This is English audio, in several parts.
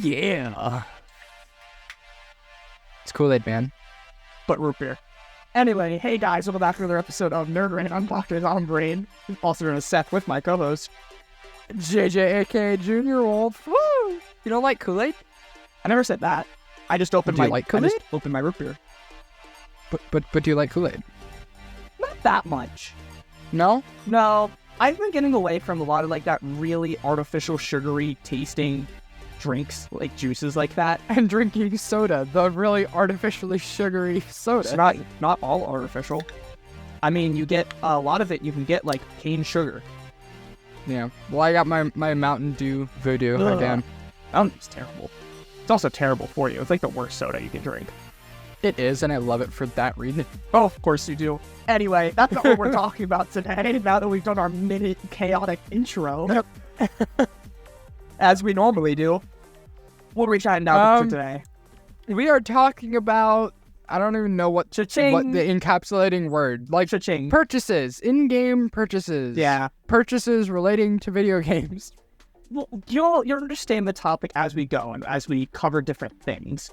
yeah. It's Kool-Aid, man. But root beer. Anyway, hey guys, welcome back to another episode of Nerd Rant. I'm Dr. Tom Brain, also known as Seth, with my co-host, JJ, aka Junior Wolf. Woo! You don't like Kool-Aid? I never said that. I just opened Do you like Kool-Aid? opened my root beer. But do you like Kool-Aid? Not that much. No? No, I've been getting away from a lot of like that really artificial sugary tasting drinks, like juices like that. And drinking soda, the really artificially sugary soda. It's not all artificial. I mean, you get a lot of it, you can get like cane sugar. Yeah. Well, I got my Mountain Dew Voodoo Ugh. again. It's terrible. It's also terrible for you. It's like the worst soda you can drink. It is, and I love it for that reason. Oh, of course you do. Anyway, that's not what we're talking about today, now that we've done our minute chaotic intro. As we normally do. What are we chatting down to today? We are talking about, I don't even know what the encapsulating word. Like, Cha-ching. purchases. In-game purchases. Yeah. Purchases relating to video games. Well, you'll understand the topic as we go and as we cover different things.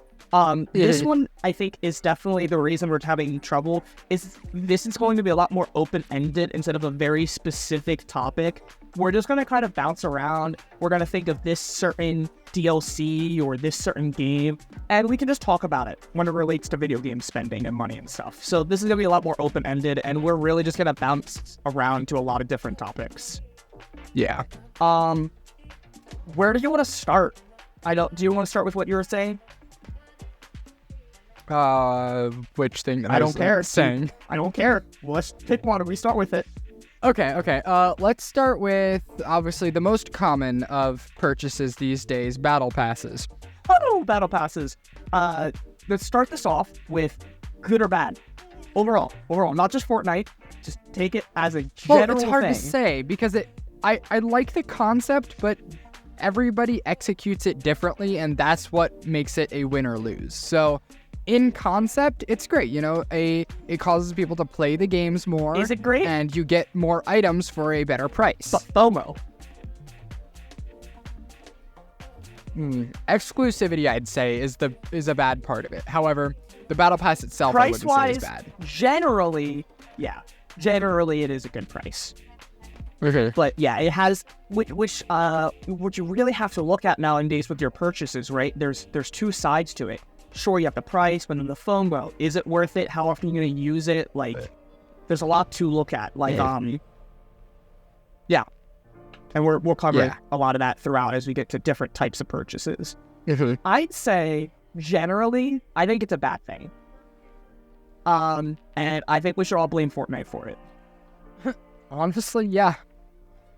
This one, I think, is definitely the reason we're having trouble. This is going to be a lot more open-ended instead of a very specific topic. We're just going to kind of bounce around. We're going to think of this certain DLC or this certain game, and we can just talk about it when it relates to video game spending and money and stuff. So this is going to be a lot more open-ended, and we're really just going to bounce around to a lot of different topics. Yeah. Where do you want to start? Do you want to start with what you were saying? Which thing? I don't care. Saying. I don't care. Well, let's pick one and we start with it. Okay. Let's start with, obviously, the most common of purchases these days, battle passes. Oh, battle passes. Let's start this off with good or bad. Overall, not just Fortnite. Just take it as a general thing. Well, it's hard to say because I like the concept, but everybody executes it differently, and that's what makes it a win or lose. So, in concept, it's great. You know, it causes people to play the games more. Is it great? And you get more items for a better price. But FOMO. Exclusivity, I'd say, is a bad part of it. However, the battle pass itself, I wouldn't say is bad. Generally it is a good price. Okay. But yeah, it has which you really have to look at nowadays with your purchases, right? There's two sides to it. Sure, you have the price, but then the FOMO. Is it worth it? How often are you going to use it? Like, there's a lot to look at. Like, yeah. And we'll cover a lot of that throughout as we get to different types of purchases. I'd say, generally, I think it's a bad thing. And I think we should all blame Fortnite for it. Honestly, yeah.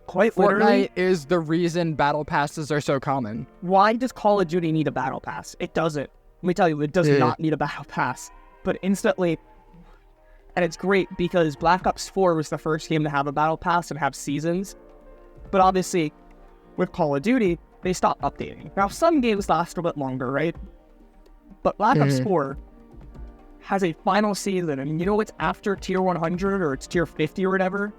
Quite literally. Fortnite is the reason battle passes are so common. Why does Call of Duty need a battle pass? It doesn't. Let me tell you, it does not need a battle pass. But instantly, and it's great because Black Ops 4 was the first game to have a battle pass and have seasons. But obviously, with Call of Duty, they stopped updating. Now, some games last a bit longer, right? But Black Ops 4 has a final season, and you know it's after tier 100 or it's tier 50 or whatever?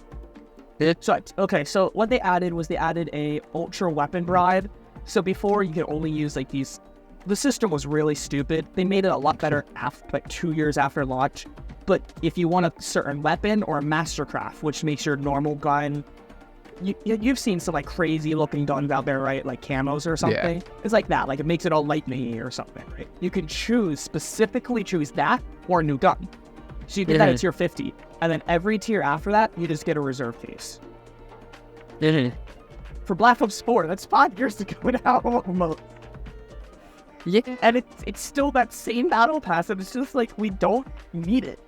So what they added was a ultra weapon bribe. So before, you could only use like these. The system was really stupid. They made it a lot better after, like 2 years after launch. But if you want a certain weapon or a mastercraft, which makes your normal gun, you've seen some like crazy looking guns out there, right? Like camos or something. Yeah. It's like that. Like it makes it all lightning or something, right? You can specifically choose that or a new gun. So you get that at tier 50. And then every tier after that, you just get a reserve case. For Black Ops 4, that's 5 years ago now almost. Yeah. And it's still that same battle pass, and it's just like, we don't need it.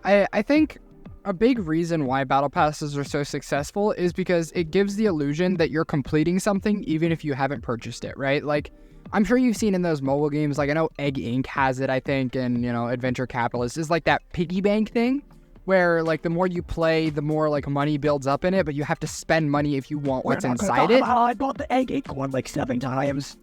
I think a big reason why battle passes are so successful is because it gives the illusion that you're completing something even if you haven't purchased it, right? Like, I'm sure you've seen in those mobile games, like I know Egg Inc. has it, I think, and, you know, Adventure Capitalist is like that piggy bank thing where, like, the more you play, the more, like, money builds up in it, but you have to spend money if you want what's inside it. I bought the Egg Inc. one like 7 times.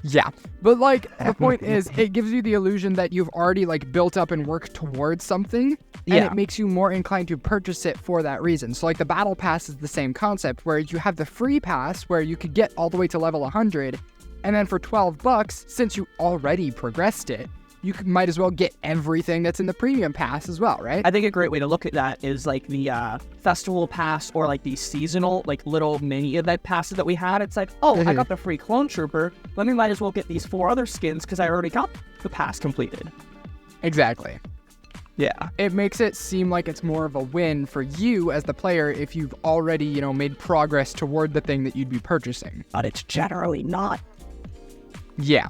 Yeah, but, like, the point is, it gives you the illusion that you've already, like, built up and worked towards something, And it makes you more inclined to purchase it for that reason. So like the battle pass is the same concept, where you have the free pass where you could get all the way to level 100, and then for $12, since you already progressed it, you might as well get everything that's in the premium pass as well, right? I think a great way to look at that is like the festival pass, or like the seasonal, like little mini event passes that we had. It's like, oh, I got the free clone trooper. Let me might as well get these 4 other skins because I already got the pass completed. Exactly. Yeah. It makes it seem like it's more of a win for you as the player if you've already, you know, made progress toward the thing that you'd be purchasing. But it's generally not. Yeah.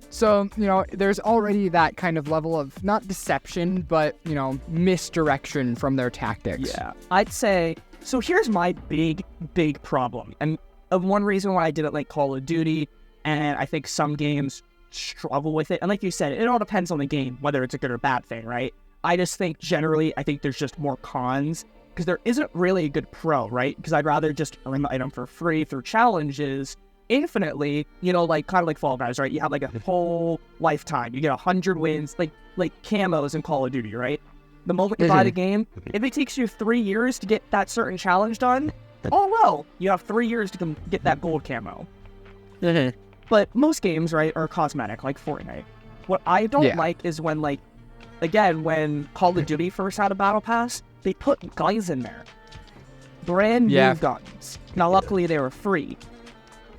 So, you know, there's already that kind of level of, not deception, but, you know, misdirection from their tactics. Yeah. I'd say, so here's my big problem. And one reason why I didn't like Call of Duty, and I think some games struggle with it. And like you said, it all depends on the game, whether it's a good or bad thing, right? I just think generally, I think there's just more cons, because there isn't really a good pro, right? Because I'd rather just earn the item for free through challenges infinitely, you know, like kind of like Fall Guys, right? You have like a whole lifetime. You get 100 wins, like camos in Call of Duty, right? The moment you buy the game, if it takes you 3 years to get that certain challenge done, oh well, you have 3 years to get that gold camo. But most games, right, are cosmetic, like Fortnite. What I don't like is when, like, again, when Call of Duty first had a battle pass, they put guns in there. Brand new guns. Now, luckily, they were free.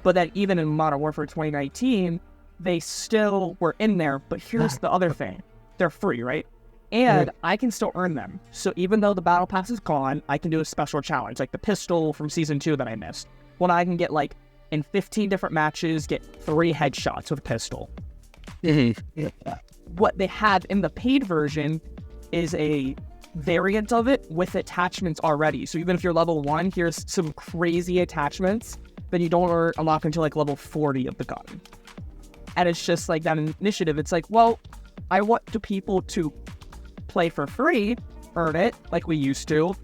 But then even in Modern Warfare 2019, they still were in there. But here's the other thing. They're free, right? And I can still earn them. So even though the battle pass is gone, I can do a special challenge, like the pistol from Season 2 that I missed. When I can get, like, in 15 different matches, get 3 headshots with a pistol. What they have in the paid version is a variant of it with attachments already. So even if you're level 1, here's some crazy attachments that you don't unlock until like level 40 of the gun. And it's just like that initiative. It's like, well, I want the people to play for free, earn it like we used to,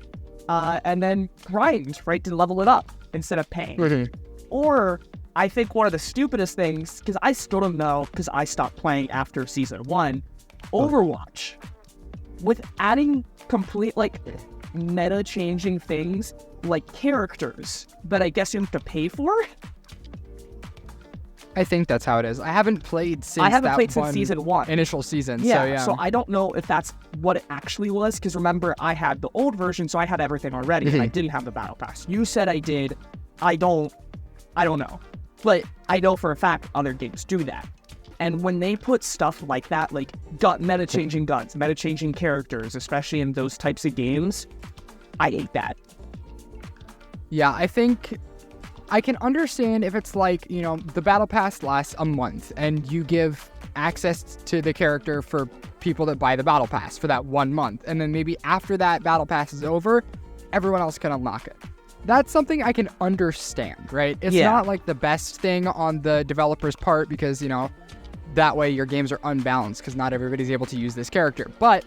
and then grind, right, to level it up instead of paying. Or I think one of the stupidest things, because I still don't know, because I stopped playing after Season 1, Overwatch, with adding complete, like, meta-changing things, like characters, that I guess you have to pay for? I think that's how it is. I haven't played since Season 1. Initial season, so I don't know if that's what it actually was, because remember, I had the old version, so I had everything already, and I didn't have the Battle Pass. You said I did. I don't know. But I know for a fact other games do that. And when they put stuff like that, like meta-changing guns, meta-changing characters, especially in those types of games, I hate that. Yeah, I think I can understand if it's like, you know, the Battle Pass lasts a month and you give access to the character for people that buy the Battle Pass for that 1 month. And then maybe after that Battle Pass is over, everyone else can unlock it. That's something I can understand, right? It's not like the best thing on the developer's part because, you know, that way your games are unbalanced because not everybody's able to use this character. But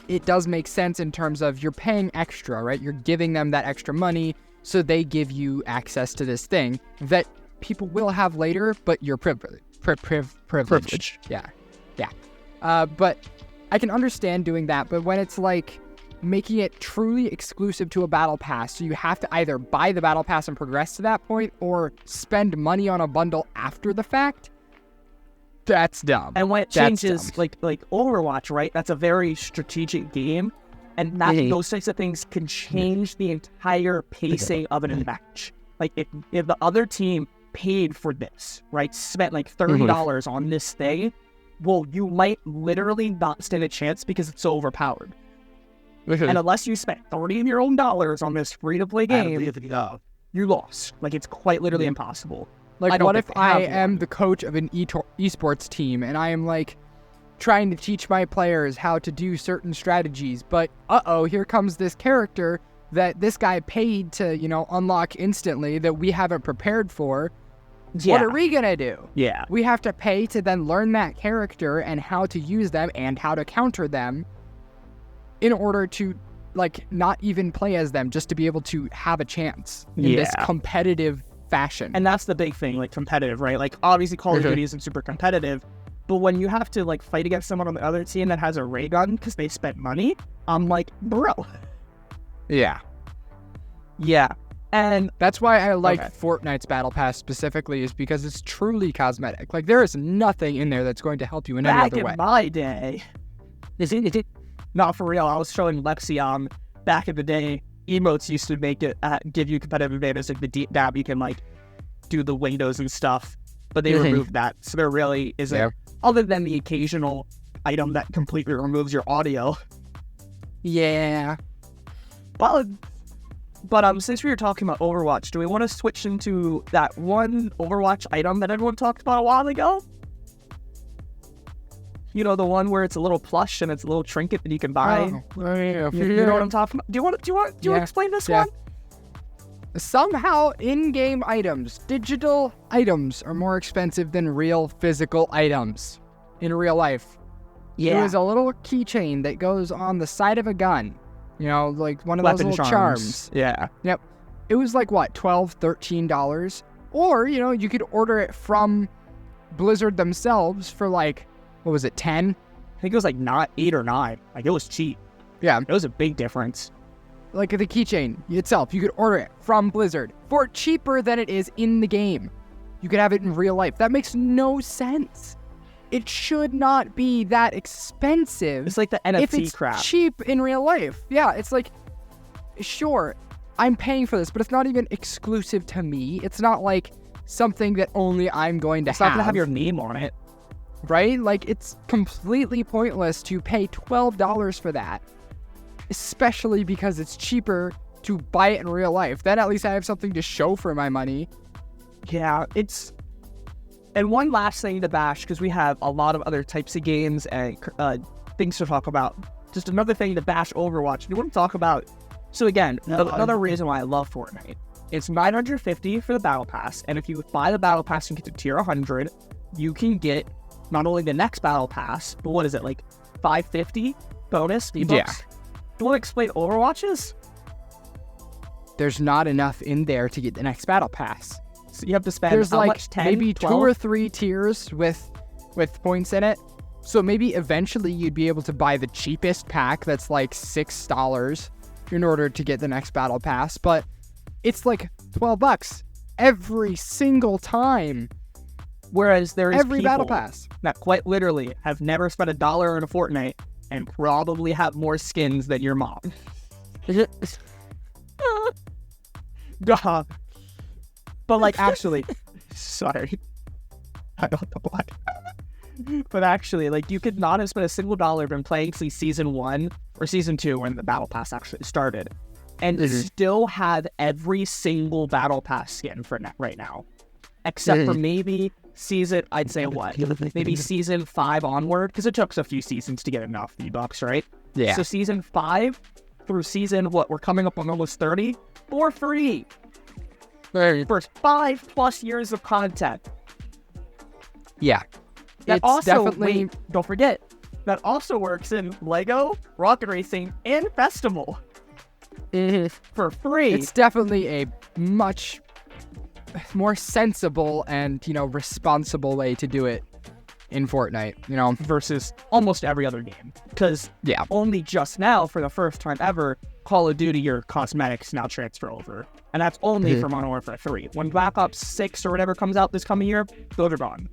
it does make sense in terms of you're paying extra, right? You're giving them that extra money so they give you access to this thing that people will have later, but you're privileged. Yeah. But I can understand doing that, but when it's like making it truly exclusive to a battle pass, so you have to either buy the battle pass and progress to that point or spend money on a bundle after the fact, that's dumb. And when it changes, like Overwatch, right, that's a very strategic game, and those types of things can change the entire pacing of a match. Like if the other team paid for this, right, spent like $30 on this thing, well, you might literally not stand a chance because it's so overpowered. And unless you spent $30 of your own dollars on this free-to-play game, you lost. Like, it's quite literally impossible. Like, what if I am the coach of an esports team, and I am, like, trying to teach my players how to do certain strategies, but, here comes this character that this guy paid to, you know, unlock instantly that we haven't prepared for. What are we gonna do? Yeah. We have to pay to then learn that character and how to use them and how to counter them in order to, like, not even play as them, just to be able to have a chance in this competitive fashion. And that's the big thing, like, competitive, right? Like, obviously Call of Duty isn't super competitive, But when you have to like fight against someone on the other team that has a ray gun because they spent money, I'm like, bro. Yeah. Yeah. And that's why I like Fortnite's Battle Pass specifically, is because it's truly cosmetic. Like, there is nothing in there that's going to help you in any other way. Back in my day, not for real. I was showing Lexi back in the day, emotes used to make it give you competitive advantage. Like the deep dab, you can like do the windows and stuff, but they removed that. So there really isn't, other than the occasional item that completely removes your audio. Yeah. But since we were talking about Overwatch, do we want to switch into that one Overwatch item that everyone talked about a while ago? You know, the one where it's a little plush and it's a little trinket that you can buy. Oh, yeah. You know what I'm talking about? Do you want to explain this one? Somehow, in-game items, digital items, are more expensive than real physical items in real life. Yeah. It was a little keychain that goes on the side of a gun. You know, like one of those little charms. Yeah. Yep. It was like, what, $12, $13? Or, you know, you could order it from Blizzard themselves for like, what was it, 10? I think it was like not 8 or 9. Like, it was cheap. Yeah. It was a big difference. Like the keychain itself, you could order it from Blizzard for cheaper than it is in the game. You could have it in real life. That makes no sense. It should not be that expensive. It's like the NFT if it's crap. Cheap in real life. Yeah, it's like, sure, I'm paying for this, but it's not even exclusive to me. It's not like something that only I'm going to have. It's not going to have your name on it. Right? Like, it's completely pointless to pay $12 for that. Especially because it's cheaper to buy it in real life. Then at least I have something to show for my money. Yeah, it's... And one last thing to bash, because we have a lot of other types of games and things to talk about. Just another thing to bash Overwatch. We want to talk about... So again, another reason why I love Fortnite. It's $950 for the Battle Pass, and if you buy the Battle Pass and get to tier 100, you can get not only the next Battle Pass, but what is it, like $550 bonus V-Bucks? Yeah. Do you want to explain Overwatch's? There's not enough in there to get the next Battle Pass. So you have to spend There's how like much, 10, maybe 12? 2 or 3 tiers with points in it. So maybe eventually you'd be able to buy the cheapest pack that's like $6 in order to get the next Battle Pass, but it's like $12 every single time. Whereas there is every people Battle Pass that quite literally have never spent $1 in a Fortnite and probably have more skins than your mom. Duh. But like actually, sorry, I don't know why. But actually, like you could not have spent a single dollar been playing season 1 or season 2 when the Battle Pass actually started, and still have every single Battle Pass skin for right now, except for maybe season, I'd say what, maybe season 5 onward, because it took us a few seasons to get enough V-Bucks, right? Yeah. So season 5 through season, what, we're coming up on almost 30 for free. First 5+ years of content. Yeah. That it's also, definitely... don't forget, that also works in Lego, Rocket Racing, and Festival. For free. It's definitely a much more sensible and, you know, responsible way to do it in Fortnite, you know, versus almost every other game. Because only just now, for the first time ever, Call of Duty, your cosmetics now transfer over. And that's only for Modern Warfare 3. When Black Ops 6 or whatever comes out this coming year, those are gone.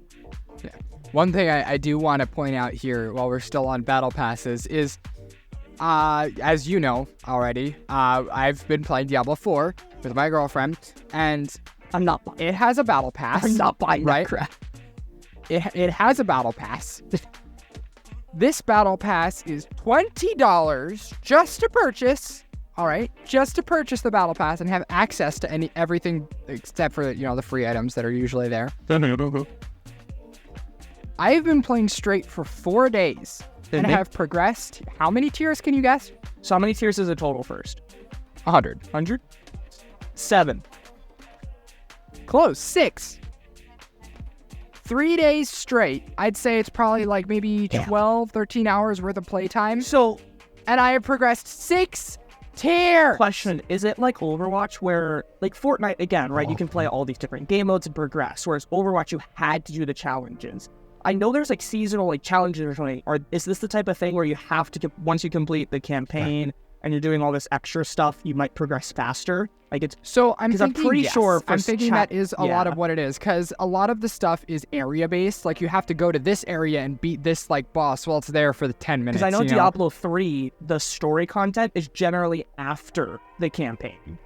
Yeah. One thing I do want to point out here while we're still on Battle Passes is, as you know already, I've been playing Diablo 4 with my girlfriend, and I'm not buying it has a Battle Pass. I'm not buying that crap. It has a Battle Pass. This Battle Pass is $20 just to purchase. All right, just to purchase the Battle Pass and have access to everything except for, you know, the free items that are usually there. I've been playing straight for 4 days and have progressed. How many tiers can you guess? So how many tiers is a total first? 100. 100? 7. Close. 6. 3 days straight. I'd say it's probably like maybe 12, 13 hours worth of playtime. So, and I have progressed 6 tiers. Question, is it like Overwatch where, like Fortnite again, right? You can play all these different game modes and progress, whereas Overwatch, you had to do the challenges. I know there's like seasonal like challenges or something. Or is this the type of thing where you have to once you complete the campaign and you're doing all this extra stuff, you might progress faster? Like it's so I'm thinking, pretty sure I'm thinking that is a lot of what it is, because a lot of the stuff is area based. Like you have to go to this area and beat this like boss while it's there for the 10 minutes. Because I know Diablo 3, the story content is generally after the campaign.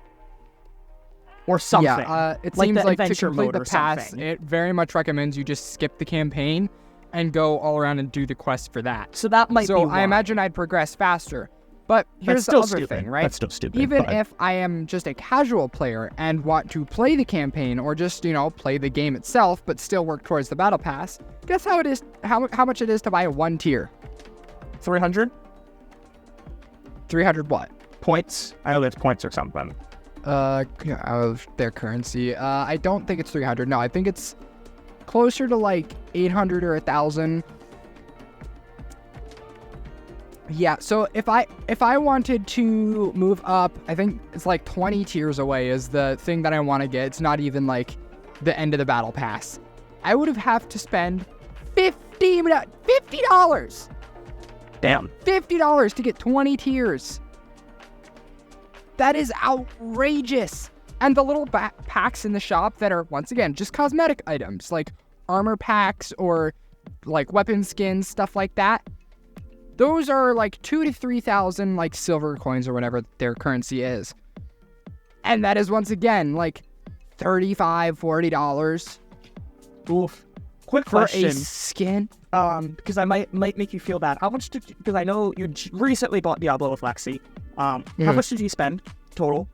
Or something. Yeah, it like seems the like to adventure complete mode the or pass, something. it very much recommends you just skip the campaign and go all around and do the quest for that. So that might be So why. I imagine I'd progress faster. But here's That's the still other stupid. thing, right? That's still stupid. Even but- if I am just a casual player and want to play the campaign or just, play the game itself but still work towards the battle pass, guess how it is how much it is to buy a 1 tier? 300 300 what? points. I know that's points or something. Of their currency. I don't think it's 300. No, I think it's closer to like 800 or 1,000. Yeah, so if I wanted to move up, I think it's like 20 tiers away is the thing that I want to get. It's not even like the end of the battle pass. I would have to spend $50. Damn. $50 to get 20 tiers. That is outrageous. And the little packs in the shop that are, once again, just cosmetic items, like armor packs or like weapon skins, stuff like that. Those are like 2,000 to 3,000 like silver coins or whatever their currency is. And that is once again like $35, $40 Oof. Quick for question. a skin. Because I might make you feel bad. How much did you, because I know you recently bought Diablo with Lexi. How much did you spend total?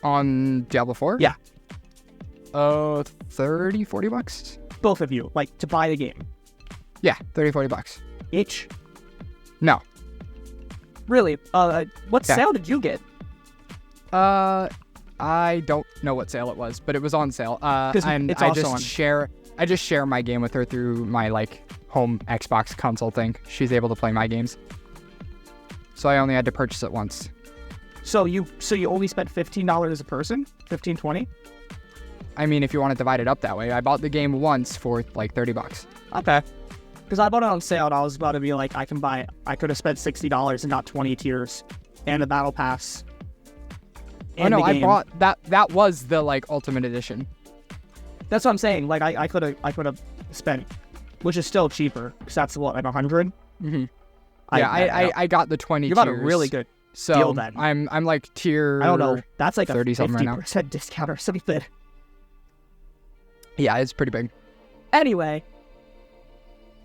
On Diablo 4? Yeah. 30, 40 bucks? Both of you, like to buy the game. Yeah, 30, 40 bucks. Each? No. Really? What Yeah. sale did you get? I don't know what sale it was, but it was on sale. And it's I also just on- share my game with her through my like home Xbox console thing. She's able to play my games. So I only had to purchase it once. So you only spent $15 a person? 15, 20? I mean, if you want to divide it up that way, I bought the game once for like 30 bucks. Okay. Because I bought it on sale and I was about to be like, I could have spent $60 and got 20 tiers and a battle pass. Oh no, I bought that was the like ultimate edition. That's what I'm saying. Like I could have spent, which is still cheaper because that's what, like 100. Mm-hmm. I got the 20 You got a tiers. really good so deal then. I'm like tier. I don't know. That's like a 30 something right now. 50% discount or something. Yeah, it's pretty big. Anyway,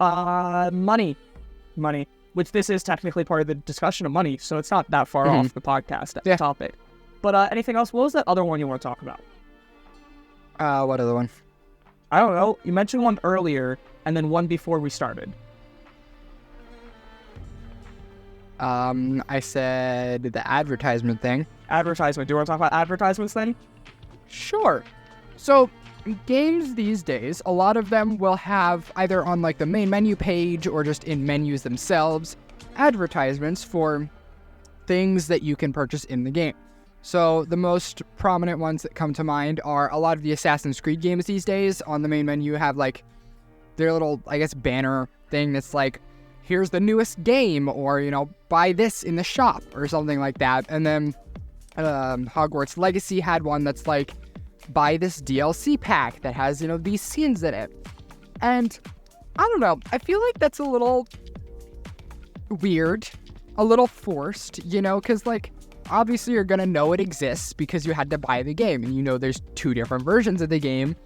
money, which this is technically part of the discussion of money, so it's not that far off the podcast topic. But anything else? What was that other one you want to talk about? What other one? I don't know. You mentioned one earlier, and then one before we started. I said the advertisement thing. Advertisement. Do you want to talk about advertisements then? Sure. So, games these days, a lot of them will have either on like the main menu page or just in menus themselves, advertisements for things that you can purchase in the game. So the most prominent ones that come to mind are a lot of the Assassin's Creed games these days. On the main menu have like their little, I guess, banner thing that's like, here's the newest game, or, buy this in the shop or something like that. And then Hogwarts Legacy had one that's like, buy this DLC pack that has, these skins in it. And I don't know, I feel like that's a little weird, a little forced, because like, obviously you're gonna know it exists because you had to buy the game, and there's 2 different versions of the game,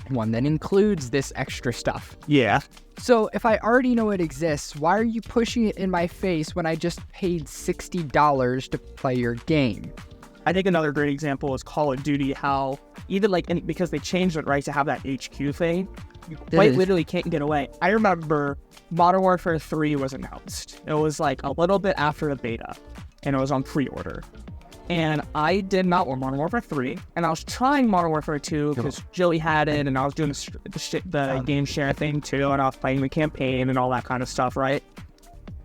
one that includes this extra stuff. Yeah. So if I already know it exists, why are you pushing it in my face when I just paid $60 to play your game? I think another great example is Call of Duty, how even because they changed it, right, to have that HQ thing, you quite literally can't get away. I remember Modern Warfare 3 was announced. It was like a little bit after the beta, and it was on pre-order. And I did not want Modern Warfare 3, and I was trying Modern Warfare 2 because Joey had it, and I was doing the game share thing too, and I was playing the campaign and all that kind of stuff, right?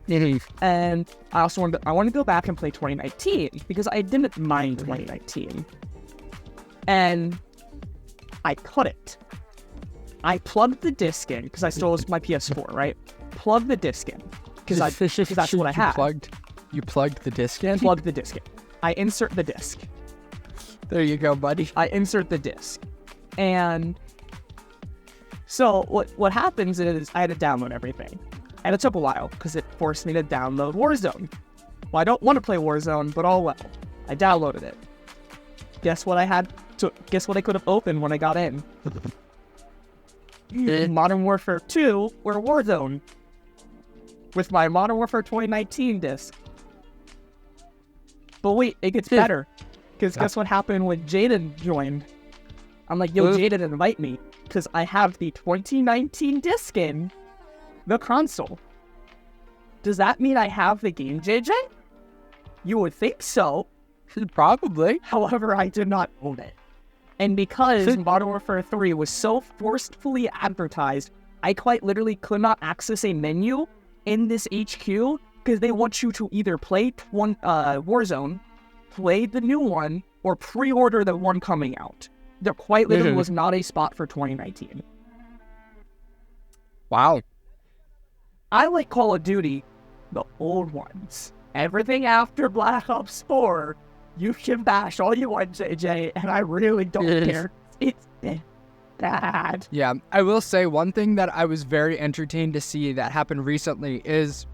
And I also wanted to go back and play 2019 because I didn't mind 2019, and I couldn't. I plugged the disc in because I still was my PS4, right? Plugged the disc in because that's what I had. You plugged the disc in? Plugged the disc in. I insert the disc. There you go, buddy. I insert the disc. And so what happens is I had to download everything. And it took a while because it forced me to download Warzone. Well, I don't want to play Warzone, but oh well. I downloaded it. Guess what I could have opened when I got in? Modern Warfare 2 or Warzone. With my Modern Warfare 2019 disc. But wait, it gets better. Because guess what happened when Jaden joined? I'm like, yo, Jaden, invite me. Because I have the 2019 disc in the console. Does that mean I have the game, JJ? You would think so. Probably. However, I did not own it. And because Modern Warfare 3 was so forcefully advertised, I quite literally could not access a menu in this HQ because they want you to either play Warzone, play the new one, or pre-order the one coming out. There quite literally was not a spot for 2019. Wow. I like Call of Duty, the old ones. Everything after Black Ops 4, you can bash all you want, JJ, and I really don't care. It's bad. Yeah, I will say one thing that I was very entertained to see that happened recently is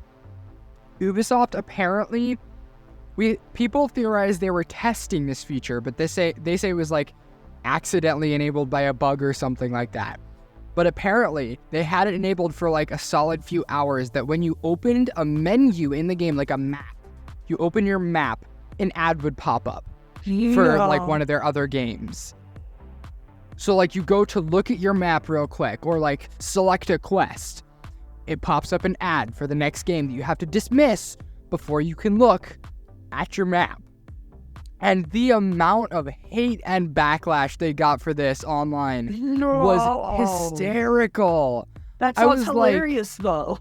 Ubisoft apparently, people theorize they were testing this feature, but they say it was like accidentally enabled by a bug or something like that. But apparently, they had it enabled for like a solid few hours that when you opened a menu in the game, like a map, you open your map, an ad would pop up for like one of their other games. So like you go to look at your map real quick or like select a quest. It pops up an ad for the next game that you have to dismiss before you can look at your map. And the amount of hate and backlash they got for this online was hysterical. That sounds hilarious, though.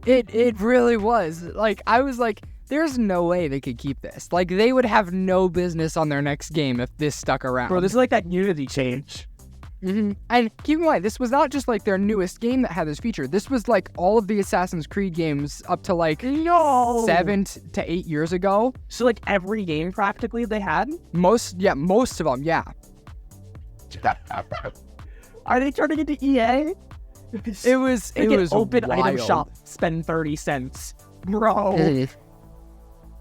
It really was. Like, I was like, there's no way they could keep this. Like, they would have no business on their next game if this stuck around. Bro, this is like that Unity change. And keep in mind, this was not just like their newest game that had this feature. This was like all of the Assassin's Creed games up to like 7 to 8 years ago. So like every game practically they had? Most of them, yeah. Are they turning into EA? It was open wild. Item shop, spend 30 cents. Bro.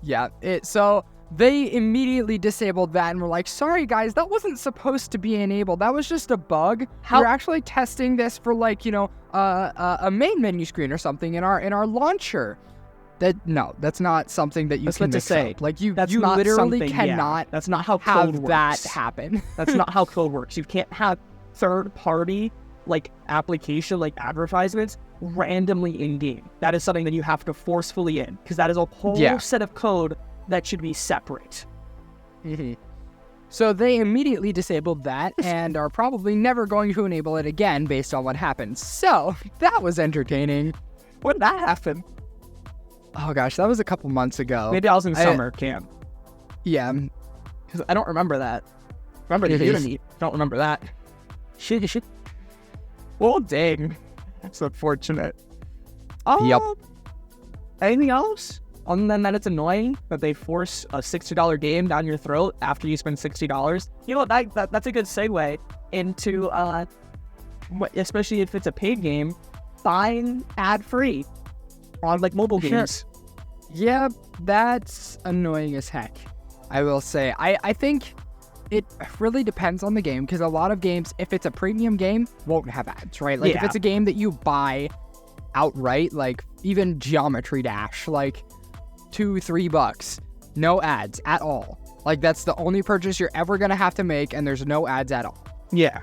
Yeah, so they immediately disabled that and were like, sorry guys, that wasn't supposed to be enabled. That was just a bug. We're actually testing this for like, a main menu screen or something in our launcher. That's not something that you can mix up. Like you literally cannot that's not how code works. That happen. That's not how code works. You can't have third party like application like advertisements randomly in game. That is something that you have to forcefully in because that is a whole set of code that should be separate. So they immediately disabled that and are probably never going to enable it again based on what happened. So that was entertaining. When did that happen? Oh gosh, that was a couple months ago. Maybe I was in summer camp. Yeah. Because I don't remember that. Remember the Unity. Don't remember that. Shit. Well, dang. That's unfortunate. Yep. Anything else? Other than that, it's annoying that they force a $60 game down your throat after you spend $60. You know, that's a good segue into, especially if it's a paid game, buying ad-free on, like, mobile games. Yeah, that's annoying as heck, I will say. I think it really depends on the game, because a lot of games, if it's a premium game, won't have ads, right? Like, if it's a game that you buy outright, like, even Geometry Dash, like, $2-3, no ads at all. Like, that's the only purchase you're ever gonna have to make, and there's no ads at all. Yeah.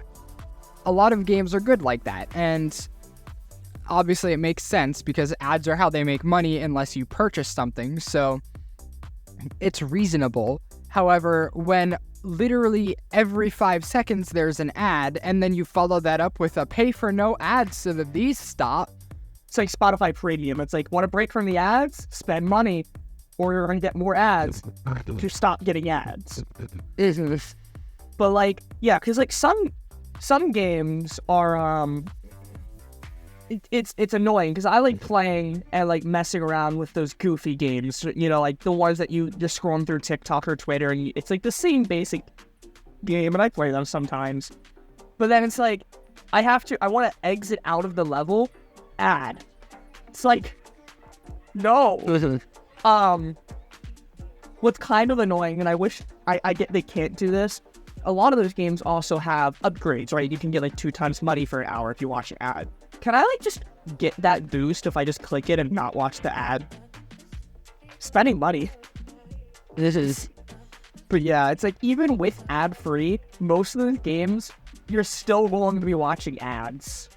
A lot of games are good like that, and obviously it makes sense because ads are how they make money unless you purchase something, so it's reasonable. However, when literally every 5 seconds there's an ad, and then you follow that up with a pay for no ads so that these stop. It's like Spotify Premium. It's like, want to break from the ads? Spend money, or you're going to get more ads to stop getting ads. But like, yeah, because like some games are it's annoying because I like playing and like messing around with those goofy games, you know, like the ones that you just scrolling through TikTok or Twitter, and it's like the same basic game, and I play them sometimes. But then it's like I want to exit out of the level, ad. It's like, no. What's kind of annoying, and I wish I get they can't do this. A lot of those games also have upgrades, right? You can get like 2 times money for an hour if you watch an ad. Can I like just get that boost if I just click it and not watch the ad? Spending money. But yeah, it's like even with ad free, most of the games you're still going to be watching ads.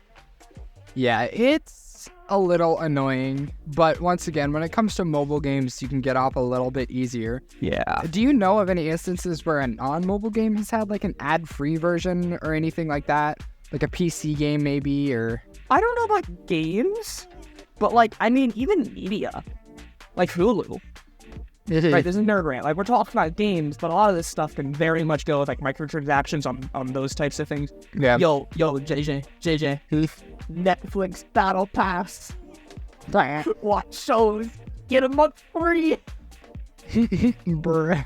Yeah, it's a little annoying, but once again, when it comes to mobile games, you can get off a little bit easier. Yeah. Do you know of any instances where a non-mobile game has had like an ad-free version or anything like that? Like a PC game maybe, or... I don't know about games, but like, I mean, even media. Like Hulu. Right, this is Nerd Rant. Like, we're talking about games, but a lot of this stuff can very much go with like microtransactions on those types of things. Yeah. Yo, JJ. Netflix Battle Pass. Watch shows. Get a month free. Bruh.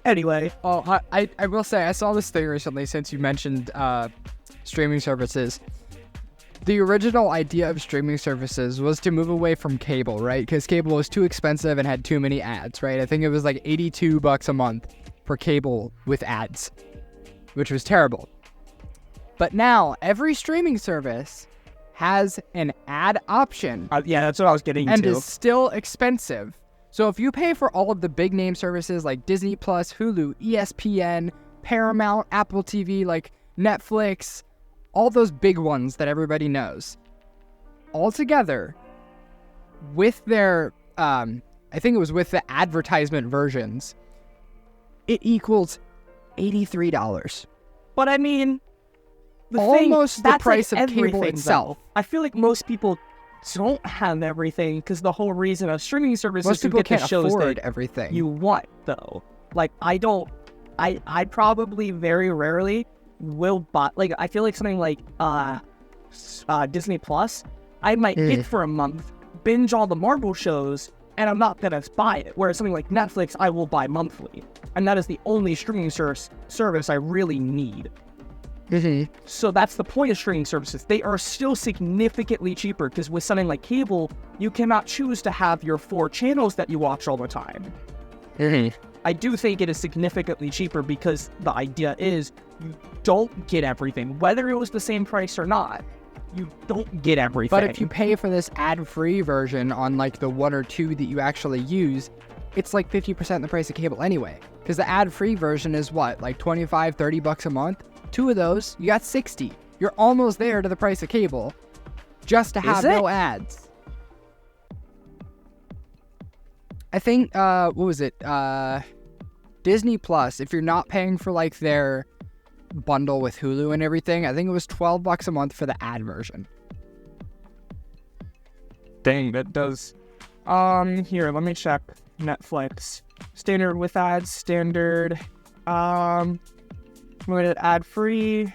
Anyway. Oh, I will say, I saw this thing recently since you mentioned streaming services. The original idea of streaming services was to move away from cable, right? Because cable was too expensive and had too many ads, right? I think it was like $82 a month for cable with ads, which was terrible. But now every streaming service has an ad option. Yeah, that's what I was getting and to. is still expensive. So if you pay for all of the big name services like Disney Plus, Hulu, ESPN, Paramount, Apple TV, like Netflix, all those big ones that everybody knows, all together with their, I think it was with the advertisement versions, it equals $83. But I mean, almost the price like of cable itself. Though. I feel like most people don't have everything because the whole reason of streaming services most is to people get the can't shows afford that everything you want, though. Like, I probably very rarely will buy, like, I feel like something like Disney Plus, I might get for a month, binge all the Marvel shows, and I'm not gonna buy it. Whereas something like Netflix, I will buy monthly, and that is the only streaming service I really need. So that's the point of streaming services. They are still significantly cheaper because with something like cable, you cannot choose to have your 4 channels that you watch all the time. I do think it is significantly cheaper because the idea is you don't get everything, whether it was the same price or not. You don't get everything. But if you pay for this ad-free version on like the 1 or 2 that you actually use, it's like 50% the price of cable anyway. Because the ad-free version is what, like $25-30 a month? 2 of those, you got 60. You're almost there to the price of cable, just to have no ads. I think, what was it? Disney Plus, if you're not paying for like their bundle with Hulu and everything, I think it was $12 a month for the ad version. Dang, that does. Here, let me check Netflix. Standard with ads, standard, limited ad free.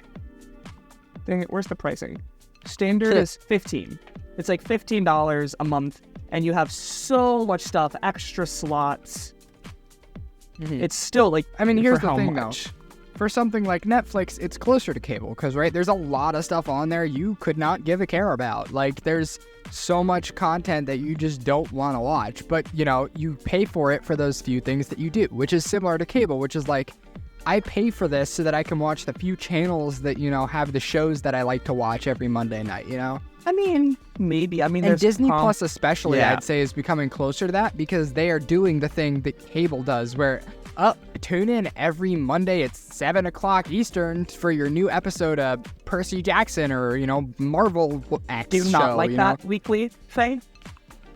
Dang it, where's the pricing? Standard is $15. It's like $15 a month, and you have so much stuff, extra slots. It's still like, I mean, here's the thing much? though. For something like Netflix, it's closer to cable because, right, there's a lot of stuff on there you could not give a care about. Like, there's so much content that you just don't want to watch. But, you know, you pay for it for those few things that you do, which is similar to cable, which is like, I pay for this so that I can watch the few channels that, you know, have the shows that I like to watch every Monday night, you know? I mean, maybe. I mean, and there's Disney Plus especially, yeah. I'd say, is becoming closer to that because they are doing the thing that cable does where, tune in every Monday at 7 o'clock Eastern for your new episode of Percy Jackson or, you know, Marvel X Do you show, not like you that know? weekly thing?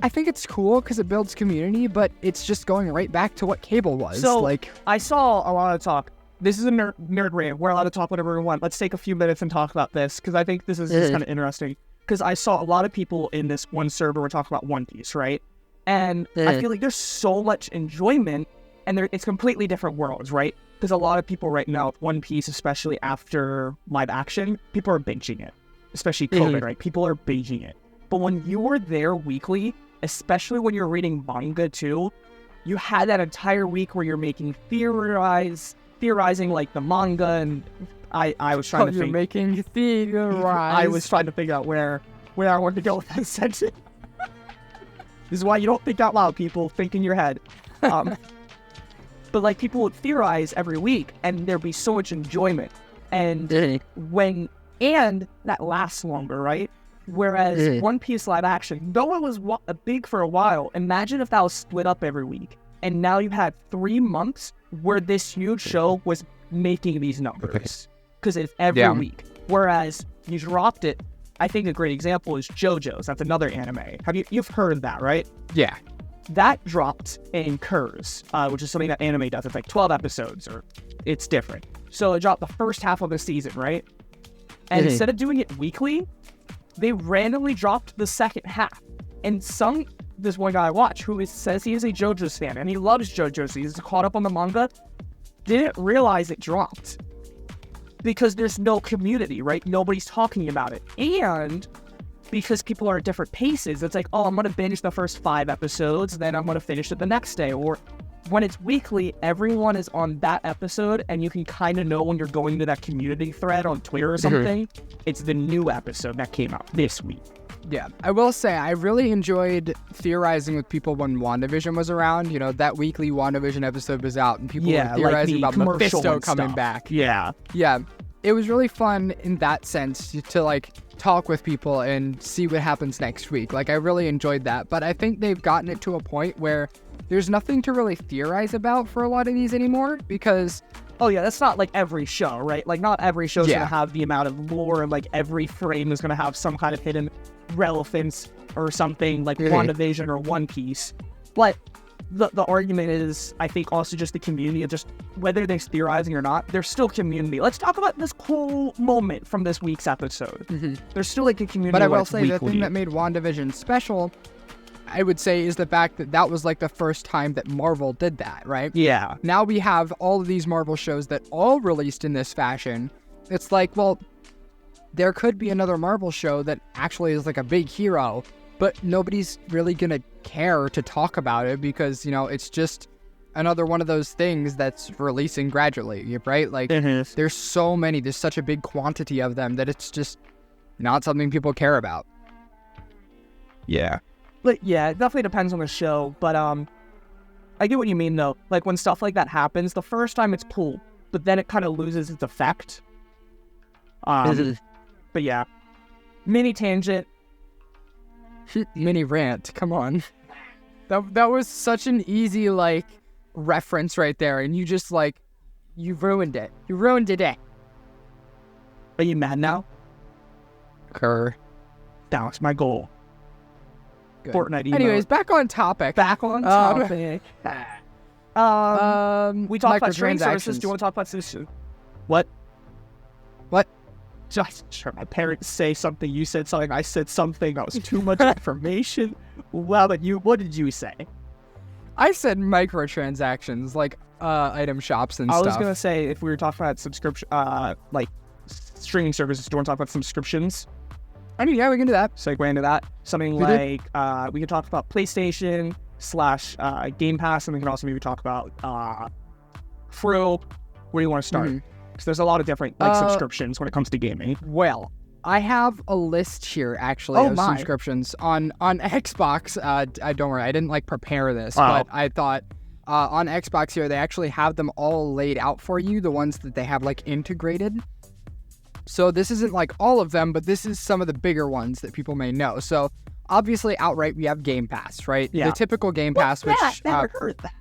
I think it's cool because it builds community, but it's just going right back to what cable was. So, like, I saw a lot of talk. This is a nerd rant. We're allowed to talk whatever we want. Let's take a few minutes and talk about this because I think this is just kind of interesting. Because I saw a lot of people in this one server were talking about One Piece, right? And I feel like there's so much enjoyment, and it's completely different worlds, right? Because a lot of people right now, One Piece, especially after live action, people are binging it. especially COVID, right? People are binging it. But when you were there weekly, especially when you're reading manga too, you had that entire week where you're making theorizing like the manga, and I was trying to think. You're making theorize. I was trying to figure out where I wanted to go with that sentence. This is why you don't think out loud, people. Think in your head. But like people would theorize every week, and there'd be so much enjoyment, and that lasts longer, right? Whereas One Piece live action, though it was big for a while, imagine if that was split up every week, and now you had 3 months where this huge show was making these numbers because it's every week. Whereas you dropped it. I think a great example is JoJo's. That's another anime. You've heard of that, right? Yeah. That dropped in Curse, which is something that anime does. It's like 12 episodes, or it's different. So it dropped the first half of the season, right? And instead of doing it weekly, they randomly dropped the second half. And this one guy I watch who says he is a JoJo's fan, and he loves JoJo's. He's caught up on the manga. Didn't realize it dropped. Because there's no community, right? Nobody's talking about it. And because people are at different paces, it's like, oh, I'm going to binge the first 5 episodes, then I'm going to finish it the next day. Or when it's weekly, everyone is on that episode, and you can kind of know when you're going to that community thread on Twitter or something. It's the new episode that came out this week. Yeah, I will say I really enjoyed theorizing with people when WandaVision was around. You know, that weekly WandaVision episode was out, and people were theorizing about Mephisto coming back. Yeah. It was really fun in that sense to like talk with people and see what happens next week. Like, I really enjoyed that, but I think they've gotten it to a point where there's nothing to really theorize about for a lot of these anymore because... Oh yeah, that's not like every show, right? Like not every show's gonna have the amount of lore, and like every frame is gonna have some kind of hidden relevance or something like WandaVision or One Piece. But the argument is, I think, also just the community of just whether they're theorizing or not, there's still community. Let's talk about this cool moment from this week's episode. There's still like a community. But I will say the thing that made WandaVision special, I would say, is the fact that that was like the first time that Marvel did that, right? Yeah. Now we have all of these Marvel shows that all released in this fashion. It's like, well, there could be another Marvel show that actually is like a big hero, but nobody's really going to care to talk about it because, you know, it's just another one of those things that's releasing gradually, right? Like, there's so many, there's such a big quantity of them that it's just not something people care about. Yeah. But yeah, it definitely depends on the show, but I get what you mean though. Like when stuff like that happens, the first time it's cool, but then it kind of loses its effect. But yeah, mini tangent. Mini rant, come on. That was such an easy like reference right there, and you just like, you ruined it. You ruined it. Are you mad now? That was my goal. Good. Fortnite emote. Anyways, back on topic. We talked about streaming services. Do you want to talk about this? What? Just heard my parents say something. You said something. I said something. That was too much information. Well, but what did you say? I said microtransactions, like item shops and stuff. I was gonna say if we were talking about subscription, like streaming services. Do you want to talk about subscriptions? I mean, yeah, we can do that. Segue into that. Something like we can talk about PlayStation / Game Pass, and we can also maybe talk about Pro. Where do you want to start? Because there's a lot of different subscriptions when it comes to gaming. Well, I have a list here actually of subscriptions on Xbox. Don't worry, I didn't like prepare this, but I thought on Xbox here they actually have them all laid out for you. The ones that they have like integrated. So this isn't like all of them, but this is some of the bigger ones that people may know. So obviously outright we have Game Pass, right? Yeah. The typical Game Pass, which never heard that.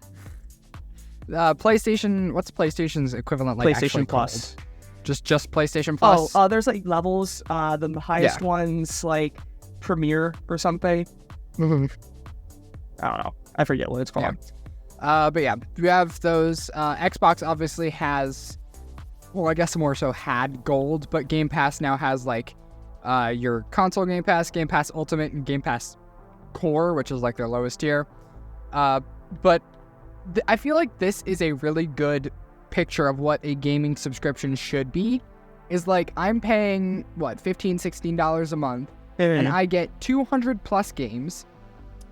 PlayStation, what's PlayStation's equivalent like? PlayStation Plus. Called? Just PlayStation Plus? There's like levels. The highest one's like Premiere or something. I don't know. I forget what it's called. Yeah. But yeah, we have those. Xbox obviously has, well, I guess more so had Gold, but Game Pass now has like your console Game Pass Ultimate, and Game Pass Core, which is like their lowest tier. But I feel like this is a really good picture of what a gaming subscription should be. is like I'm paying $15-16 a month, and I get 200 plus games.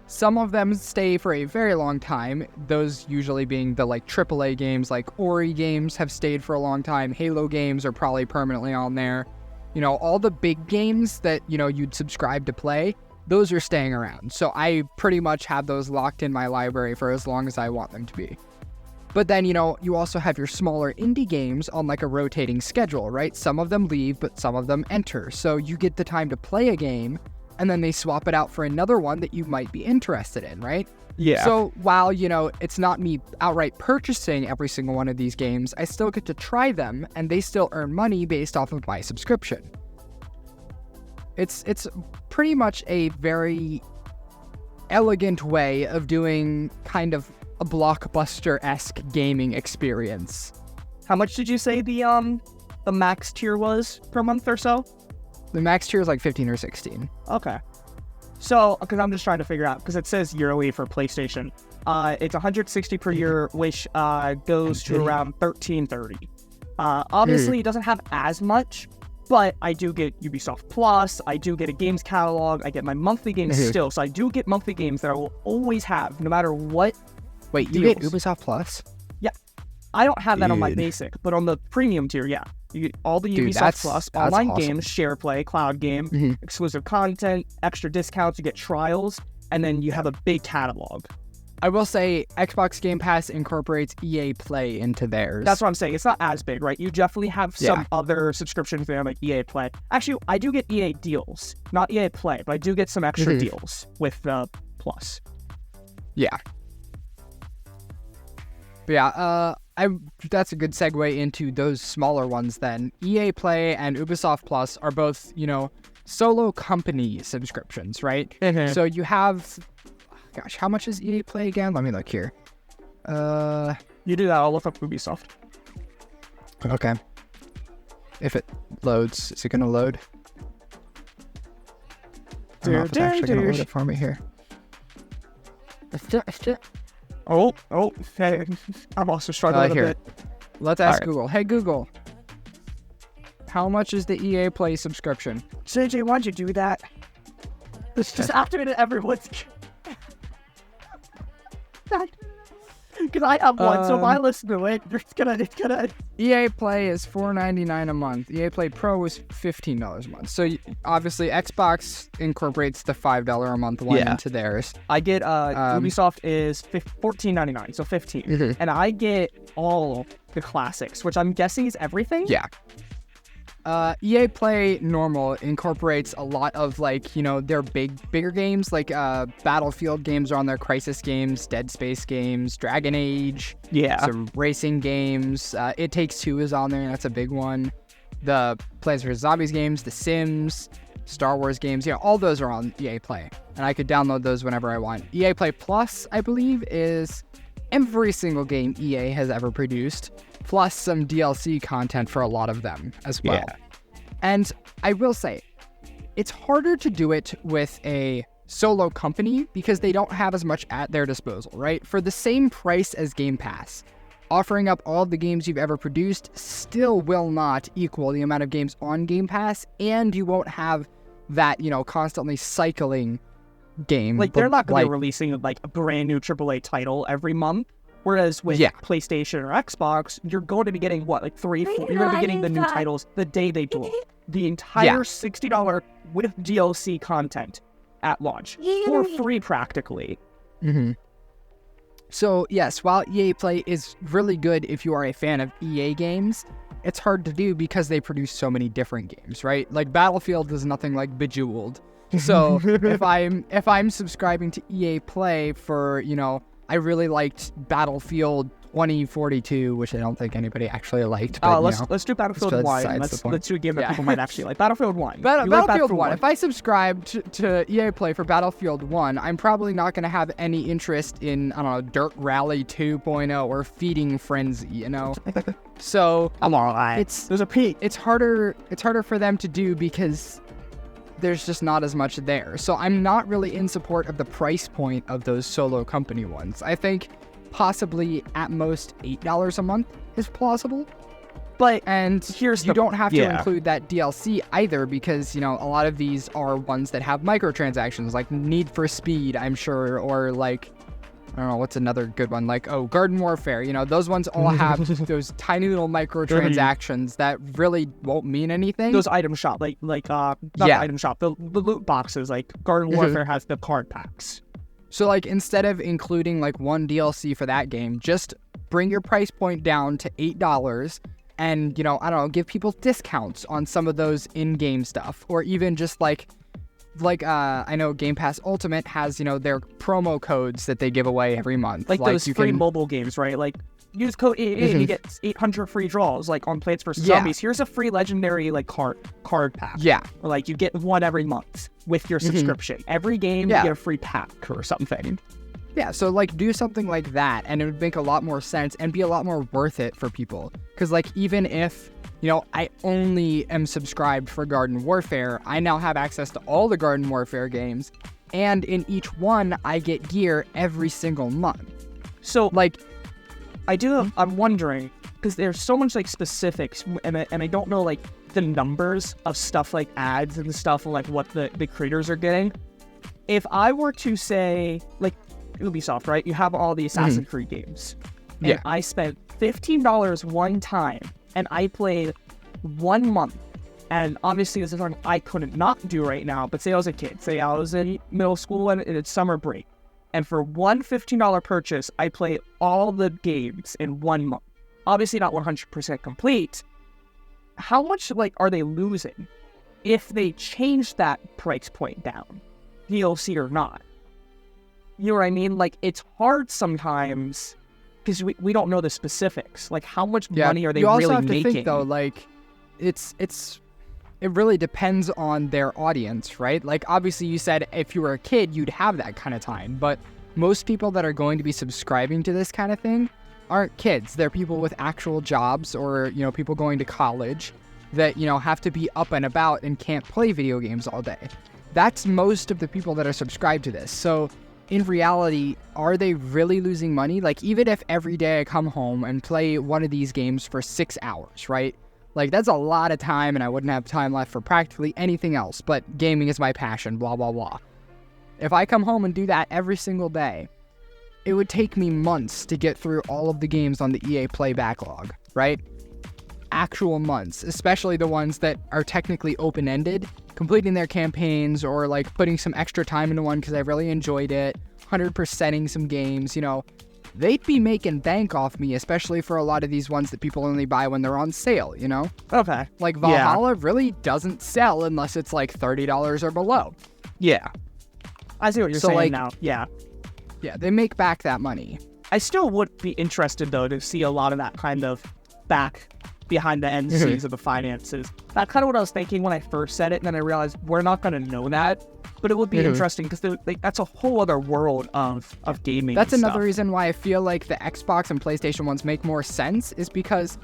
Some of them stay for a very long time, those usually being the like AAA games, like Ori games have stayed for a long time, Halo games are probably permanently on there. You know, all the big games that, you know, you'd subscribe to play, those are staying around. So I pretty much have those locked in my library for as long as I want them to be. But then, you know, you also have your smaller indie games on like a rotating schedule, right? Some of them leave, but some of them enter. So you get the time to play a game, and then they swap it out for another one that you might be interested in, right? Yeah. So while, you know, it's not me outright purchasing every single one of these games, I still get to try them, and they still earn money based off of my subscription. It's pretty much a very elegant way of doing kind of a blockbuster-esque gaming experience. How much did you say the max tier was per month or so? The max tier is like 15 or 16. Okay. So, because I'm just trying to figure out, because it says yearly for PlayStation. It's $160 per year, which goes to around $13.30. Obviously, it doesn't have as much, but I do get Ubisoft Plus, I do get a games catalog, I get my monthly games still, so I do get monthly games that I will always have, no matter what. Wait, you get Ubisoft Plus? Yeah. I don't have that on my basic, but on the premium tier, yeah. You get all the Ubisoft Plus, online games, share play, cloud game, exclusive content, extra discounts, you get trials, and then you have a big catalog. I will say Xbox Game Pass incorporates EA Play into theirs. That's what I'm saying. It's not as big, right? You definitely have some other subscriptions there, like EA Play. Actually, I do get EA deals, not EA Play, but I do get some extra deals with Plus. Yeah. But yeah, that's a good segue into those smaller ones then. EA Play and Ubisoft Plus are both, you know, solo company subscriptions, right? So you have, gosh, how much is EA Play again? Let me look here. You do that, I'll look up Ubisoft. Okay. If it loads, is it going to load? I don't know if it's actually going to load it for me here. Oh, hey, I'm also struggling a bit. Let's ask Google. Hey, Google, how much is the EA Play subscription? JJ, why'd you do that? Just activate it everyone's... Because I have one, so if I listen to it, it's gonna... EA Play is $4.99 a month. EA Play Pro is $15 a month. So obviously Xbox incorporates the $5 a month one into theirs. I get Ubisoft is $14.99, so $15, and I get all the classics, which I'm guessing is everything. Yeah. EA Play Normal incorporates a lot of, like, you know, their bigger games, like Battlefield games are on there, Crisis games, Dead Space games, Dragon Age, some racing games. It Takes Two is on there, and that's a big one. The Plants vs. Zombies games, The Sims, Star Wars games, you know, all those are on EA Play, and I could download those whenever I want. EA Play Plus, I believe, is every single game EA has ever produced, plus some DLC content for a lot of them as well. Yeah. And I will say, it's harder to do it with a solo company because they don't have as much at their disposal, right? For the same price as Game Pass, offering up all the games you've ever produced still will not equal the amount of games on Game Pass, and you won't have that, you know, constantly cycling game. Like, they're not going to be releasing, like, a brand new AAA title every month. Whereas with PlayStation or Xbox, you're going to be getting, what, like 3, 4? You're going to be getting the new titles the day they drop. The entire $60 with DLC content at launch. For free, practically. So, yes, while EA Play is really good if you are a fan of EA games, it's hard to do because they produce so many different games, right? Like, Battlefield is nothing like Bejeweled. So, if I'm subscribing to EA Play for, you know, I really liked Battlefield 2042, which I don't think anybody actually liked. But, let's do Battlefield 1. Let's do a game that people might actually like. Battlefield 1. Battlefield 1. If I subscribe to EA Play for Battlefield 1, I'm probably not going to have any interest in, I don't know, Dirt Rally 2.0 or Feeding Frenzy, you know? So I'm alright. It's harder for them to do because there's just not as much there. So I'm not really in support of the price point of those solo company ones. I think possibly at most $8 a month is plausible. But And here's you the- don't have to yeah. include that DLC either, because, you know, a lot of these are ones that have microtransactions, like Need for Speed, I'm sure, or like, I don't know, what's another good one? Like, Garden Warfare, you know, those ones all have those tiny little microtransactions that really won't mean anything. those item shop, not Yeah. the item shop, the loot boxes, like Garden Warfare has the card packs. So, like, instead of including, like, one DLC for that game, just bring your price point down to $8 and, you know, I don't know, give people discounts on some of those in-game stuff. Or even just, like, I know Game Pass Ultimate has, you know, their promo codes that they give away every month. Like those free mobile games, right? Like, use code 88 and you get 800 free draws, like on Plants vs. Zombies. Here's a free legendary, like, card pack. Yeah. Or, like, you get one every month with your subscription. Every game, you get a free pack or something. Yeah, so, like, do something like that, and it would make a lot more sense and be a lot more worth it for people. Because, like, even if, you know, I only am subscribed for Garden Warfare, I now have access to all the Garden Warfare games, and in each one, I get gear every single month. So, Like, I'm wondering, because there's so much, like, specifics, and I don't know, like, the numbers of stuff, like ads and stuff, and, like, what the creators are getting. If I were to say, like, Ubisoft, right? You have all the Assassin's Creed games. And Yeah. I spent $15 one time, and I played 1 month. And obviously, this is something I couldn't not do right now, but say I was a kid. Say I was in middle school and it's summer break. And for one $15 purchase, I played all the games in 1 month. Obviously not 100% complete. How much, like, are they losing if they change that price point down, DLC or not? You know what I mean? Like, it's hard sometimes because we don't know the specifics. Like, how much money are they you also really have to making? think, though, like, it really depends on their audience, right? Like, obviously, you said if you were a kid, you'd have that kind of time, but most people that are going to be subscribing to this kind of thing aren't kids. They're people with actual jobs, or, you know, people going to college that, you know, have to be up and about and can't play video games all day. That's most of the people that are subscribed to this. So in reality, are they really losing money? Like, even if every day I come home and play one of these games for 6 hours, right? Like, that's a lot of time, and I wouldn't have time left for practically anything else, but gaming is my passion, blah, blah, blah. If I come home and do that every single day, it would take me months to get through all of the games on the EA Play backlog, right? Actual months, especially the ones that are technically open-ended, completing their campaigns, or, like, putting some extra time into one because I really enjoyed it, 100%ing some games, you know. They'd be making bank off me, especially for a lot of these ones that people only buy when they're on sale, you know? Okay. Like, Valhalla really doesn't sell unless it's, like, $30 or below. Yeah. I see what you're saying, like, now. Yeah. Yeah, they make back that money. I still would be interested, though, to see a lot of that kind of back behind the end scenes of the finances. That's kind of what I was thinking when I first said it, and then I realized we're not going to know that. But it would be interesting because that's a whole other world of gaming. That's and another stuff. reason why I feel like the Xbox and PlayStation ones make more sense, is because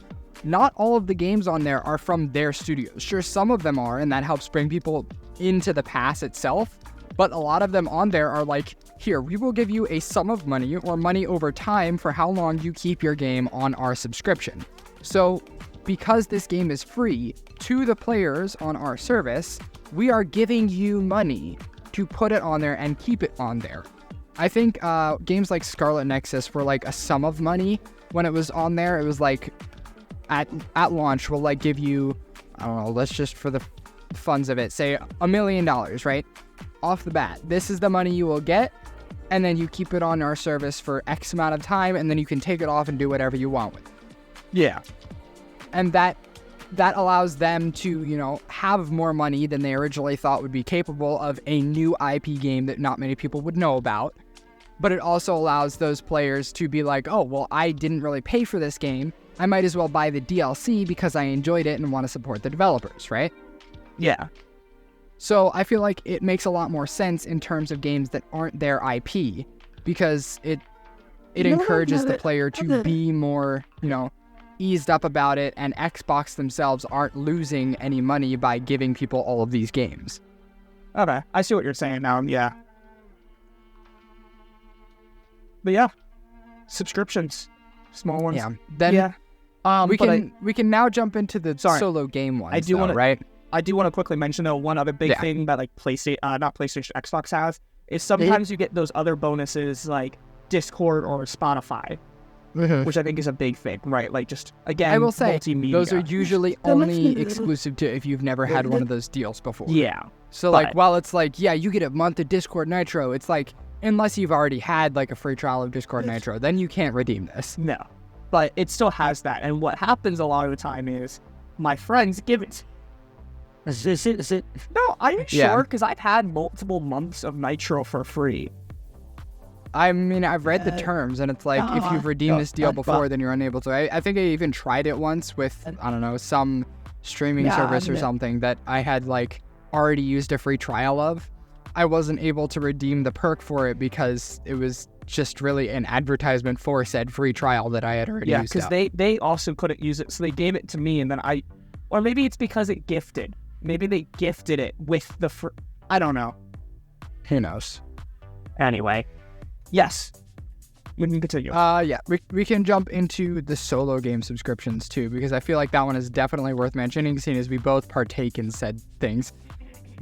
not all of the games on there are from their studios. Sure, some of them are, and that helps bring people into the pass itself. But a lot of them on there are like, here, we will give you a sum of money or money over time for how long you keep your game on our subscription. So because this game is free to the players on our service, we are giving you money to put it on there and keep it on there. I think games like Scarlet Nexus were like a sum of money when it was on there. It was like at launch, we'll like give you, I don't know, let's just for the funds of it, say $1 million, right? Off the bat, this is the money you will get, and then you keep it on our service for X amount of time, and then you can take it off and do whatever you want with it. Yeah. And that allows them to, you know, have more money than they originally thought would be capable of a new IP game that not many people would know about. But it also allows those players to be like, oh, well, I didn't really pay for this game. I might as well buy the DLC because I enjoyed it and want to support the developers, right? Yeah. So I feel like it makes a lot more sense in terms of games that aren't their IP, because it encourages the player to be more, you know, eased up about it, and Xbox themselves aren't losing any money by giving people all of these games. Okay. I see what you're saying now. Yeah. But yeah, subscriptions, small ones. Yeah. Then We can now jump into the solo game ones. I do want to quickly mention though one other big thing that like Xbox has is sometimes you get those other bonuses like Discord or Spotify, which I think is a big thing, right? Like just again, I will say multimedia. those are usually only exclusive to if you've never had one of those deals before. Yeah. So like while it's like you get a month of Discord Nitro, it's like unless you've already had like a free trial of Discord Nitro, then you can't redeem this. No, but it still has that. And what happens a lot of the time is my friends give it. Is it? No, are you sure? Because I've had multiple months of Nitro for free. I mean, I've read the terms, and it's like if you've redeemed this deal before, then you're unable to. I think I even tried it once with, I don't know, some streaming service or something that I had like already used a free trial of. I wasn't able to redeem the perk for it because it was just really an advertisement for said free trial that I had already used. Yeah, because they also couldn't use it, so they gave it to me, and then or maybe it's because it gifted. Maybe they gifted it with the I don't know. Who knows? Anyway, yes, we can continue. We can jump into the solo game subscriptions too, because I feel like that one is definitely worth mentioning, seeing as we both partake in said things.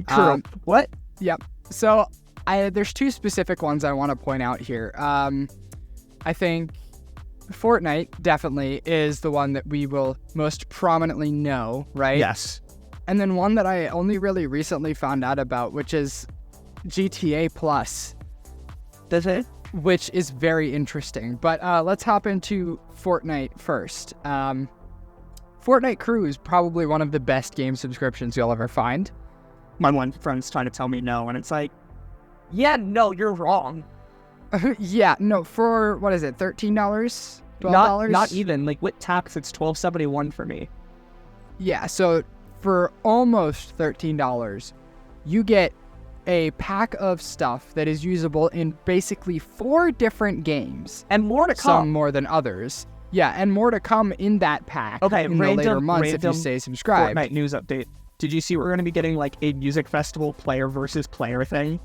True. What? Yep. So there's two specific ones I want to point out here. I think Fortnite definitely is the one that we will most prominently know, right? Yes. And then one that I only really recently found out about, which is GTA Plus. Does it? Which is very interesting. But let's hop into Fortnite first. Fortnite Crew is probably one of the best game subscriptions you'll ever find. My one friend's trying to tell me no, and it's like, yeah, no, you're wrong. Yeah, no, for, what is it, $13? $12? Not even. Like, with tax, it's $12.71 for me. Yeah, so for almost $13, you get a pack of stuff that is usable in basically 4 different games. And more to come. Some more than others. Yeah, and more to come in that pack in the later months if you stay subscribed. Fortnite news update. Did you see we're going to be getting like a music festival player versus player thing?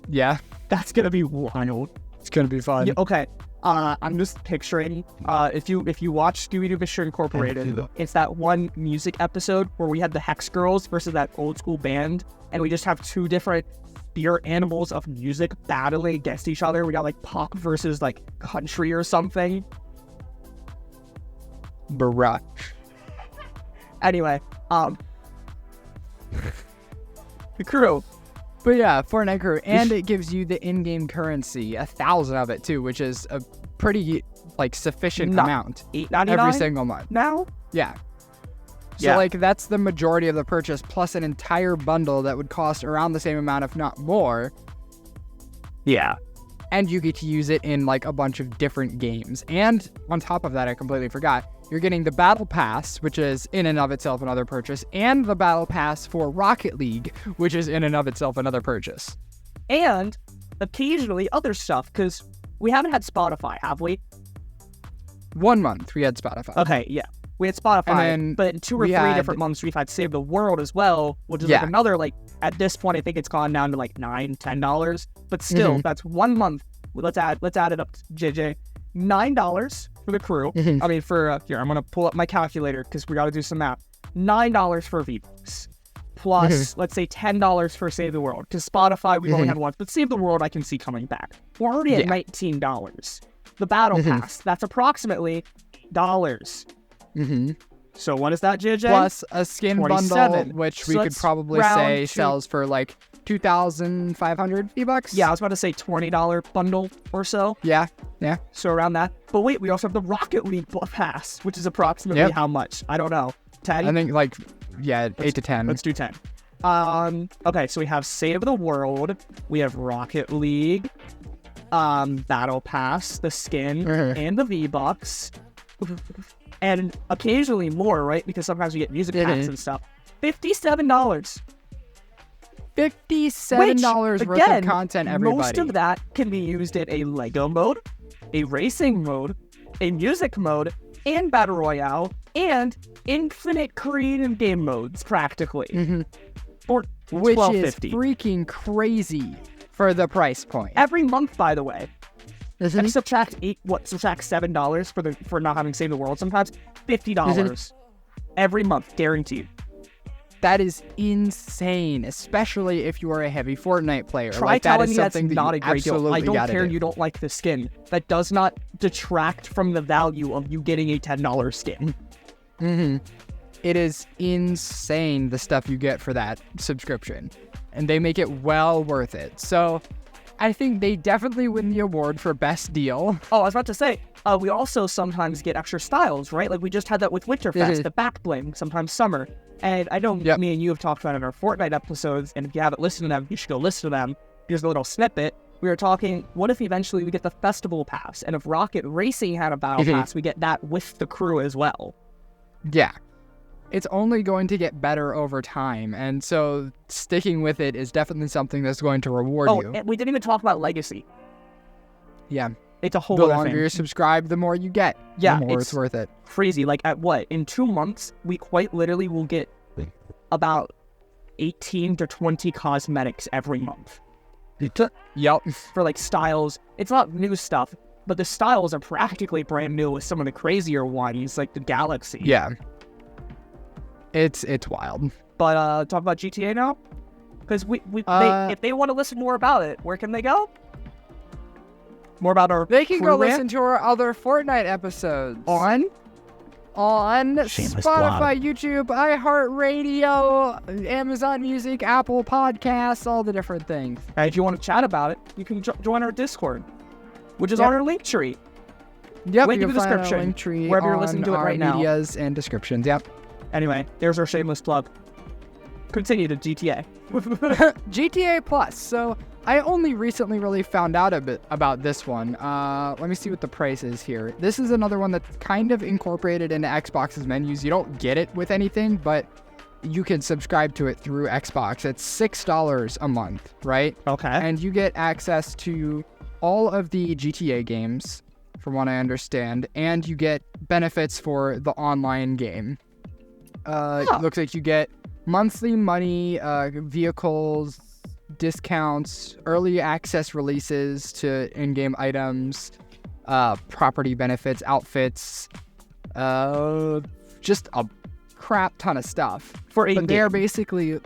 Yeah. That's going to be wild. It's going to be fun. Yeah, okay. I'm just picturing, if you watch Scooby-Doo Mystery Incorporated, it's that one music episode where we had the Hex Girls versus that old school band, and we just have 2 different spirit animals of music battling against each other. We got like pop versus like country or something. Bruh. Anyway, the crew. But yeah, Fortnite Crew, and it gives you the in-game currency, 1,000 of it too, which is a pretty like sufficient amount. $8.99 every single month. Now? Yeah. So like that's the majority of the purchase, plus an entire bundle that would cost around the same amount, if not more. Yeah. And you get to use it in like a bunch of different games. And on top of that, I completely forgot, you're getting the Battle Pass, which is in and of itself another purchase, and the Battle Pass for Rocket League, which is in and of itself another purchase. And occasionally other stuff, because we haven't had Spotify, have we? 1 month we had Spotify. Okay, yeah. We had Spotify, but in 2 or 3 different months we've had Save the World as well, which is like another, like, at this point I think it's gone down to like $9, $10, but still, that's 1 month. Let's add it up, JJ. $9 for the crew. I mean, for, here, I'm going to pull up my calculator because we got to do some math. $9 for V-Bucks. Plus, let's say $10 for Save the World, because Spotify we've only had once, but Save the World I can see coming back. We're already at $19. The Battle Pass, that's approximately $. So what is that, JJ? Plus a skin bundle, which we could probably say sells for like 2,500 V-Bucks. Yeah, I was about to say $20 bundle or so. Yeah. So around that. But wait, we also have the Rocket League Pass, which is approximately how much? I don't know. 10? I think like, 8 to 10. Let's do 10. Okay, so we have Save the World. We have Rocket League, Battle Pass, the skin, and the V-Bucks. And occasionally more, right? Because sometimes we get music packs and stuff. $57. $57 worth of content, everybody. Most of that can be used in a Lego mode, a racing mode, a music mode, and Battle Royale, and infinite creative game modes, practically. For which $12.50. Is freaking crazy for the price point. Every month, by the way. And subtract $7 for not having Save the World sometimes. $50 every month, guaranteed. That is insane, especially if you are a heavy Fortnite player. Try telling me that's something not a that great deal. I don't care do. you don't like the skin. That does not detract from the value of you getting a $10 skin. It is insane the stuff you get for that subscription, and they make it well worth it. So I think they definitely win the award for best deal. Oh, I was about to say, we also sometimes get extra styles, right? Like we just had that with Winterfest, the back bling, sometimes summer. And I know me and you have talked about it in our Fortnite episodes, and if you haven't listened to them, you should go listen to them. Here's a little snippet. We were talking, what if eventually we get the festival pass? And if Rocket Racing had a battle pass, we get that with the crew as well. Yeah. It's only going to get better over time, and so sticking with it is definitely something that's going to reward you. And we didn't even talk about Legacy. Yeah. It's a whole The other longer thing. you're subscribed, the more you get. Yeah, the more it's worth it. Crazy. Like at what? In 2 months, we quite literally will get about 18 to 20 cosmetics every month. Yep. For like styles. It's not new stuff, but the styles are practically brand new with some of the crazier ones, like the Galaxy. Yeah. It's wild. But talk about GTA now? Because if they want to listen more about it, where can they go? More about our They can go rant? listen to our other Fortnite episodes. On Spotify, plug. YouTube, iHeartRadio, Amazon Music, Apple Podcasts, all the different things. And if you want to chat about it, you can join our Discord, which is Yep. on our link tree. Yep, Link you in can the find our description, link tree wherever you're on listening to it our right now. medias and descriptions. Yep. Anyway, there's our shameless plug. Continue to GTA. GTA Plus. So I only recently really found out a bit about this one. Let me see what the price is here. This is another one that's kind of incorporated into Xbox's menus. You don't get it with anything, but you can subscribe to it through Xbox. It's $6 a month, right? Okay. And you get access to all of the GTA games, from what I understand, and you get benefits for the online game. It looks like you get monthly money, vehicles, discounts, early access releases to in-game items, property benefits, outfits, just a crap ton of stuff. But they're basically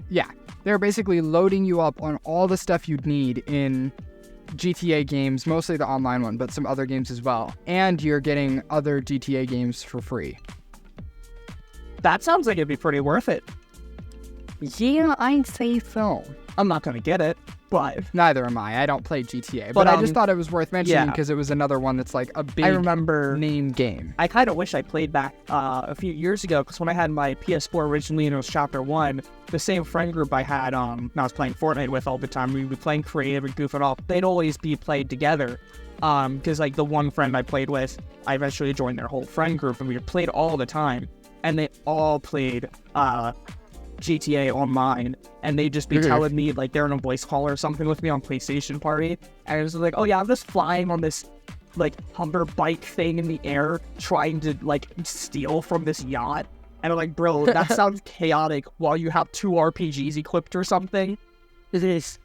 loading you up on all the stuff you'd need in GTA games, mostly the online one, but some other games as well. And you're getting other GTA games for free. That sounds like it'd be pretty worth it. Yeah, I'd say so. I'm not going to get it, but Neither am I. I don't play GTA, but I just thought it was worth mentioning yeah. because it was another one that's like a big I remember name game. I kind of wish I played back a few years ago, because when I had my PS4 originally and it was Chapter 1, the same friend group I had I was playing Fortnite with all the time, we would be playing creative and goofing off. They'd always be played together, because like the one friend I played with, I eventually joined their whole friend group, and we played all the time, and they all played GTA online, and they'd just be telling me, like, they're in a voice call or something with me on PlayStation Party, and it was like, oh yeah, I'm just flying on this, like, Humber bike thing in the air, trying to, like, steal from this yacht, and I'm like, bro, that sounds chaotic while you have 2 RPGs equipped or something. It is.